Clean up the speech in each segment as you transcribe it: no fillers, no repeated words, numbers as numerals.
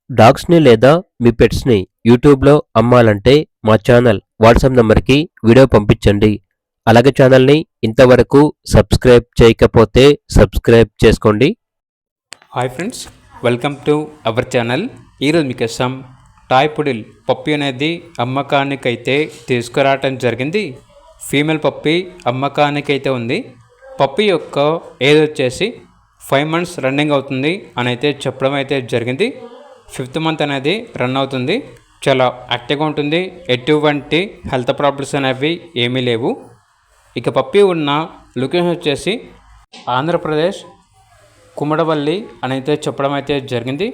డాగ్స్‌ని లేదా మీ పెట్స్‌ని యూట్యూబ్‌లో అమ్మాలంటే మా ఛానల్ వాట్సాప్ నంబర్‌కి వీడియో పంపించండి. అలాగే ఛానల్‌ని ఇంతవరకు సబ్స్క్రైబ్ చేయకపోతే సబ్స్క్రైబ్ చేసుకోండి. Hi friends, welcome to our channel. ఈరోజు మీకోసం టాయ్ పుడిల్ పప్పి అనేది అమ్మకానికైతే తీసుకురావటం జరిగింది. ఫీమేల్ పప్పి అమ్మకానికైతే ఉంది. పప్పి యొక్క ఏజ్ వచ్చేసి 5 months రన్నింగ్ అవుతుంది అని అయితే చెప్పడం అయితే జరిగింది. 5th month అనేది రన్ అవుతుంది. చాలా యాక్టివ్గా ఉంటుంది. ఎటువంటి హెల్త్ ప్రాబ్లమ్స్ అనేవి ఏమీ లేవు. ఇక పప్పి ఉన్న లొకేషన్ వచ్చేసి ఆంధ్రప్రదేశ్ కుమ్మడవల్లి అని అయితే చెప్పడం అయితే జరిగింది.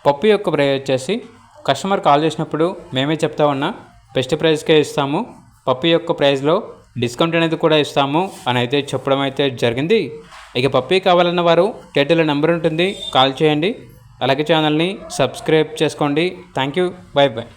పప్పి యొక్క ప్రైస్ వచ్చేసి కస్టమర్ కాల్ చేసినప్పుడు మేమే చెప్తా ఉన్నా బెస్ట్ ప్రైస్కే ఇస్తాము, పప్పి యొక్క ప్రైస్లో డిస్కౌంట్ అనేది కూడా ఇస్తాము అని అయితే చెప్పడం అయితే జరిగింది. ఇక పప్పి కావాలన్న వారు టైటిల్లో నెంబర్ ఉంటుంది, కాల్ చేయండి. అలాగే ఛానల్ని సబ్స్క్రైబ్ చేసుకోండి. Thank you, by by.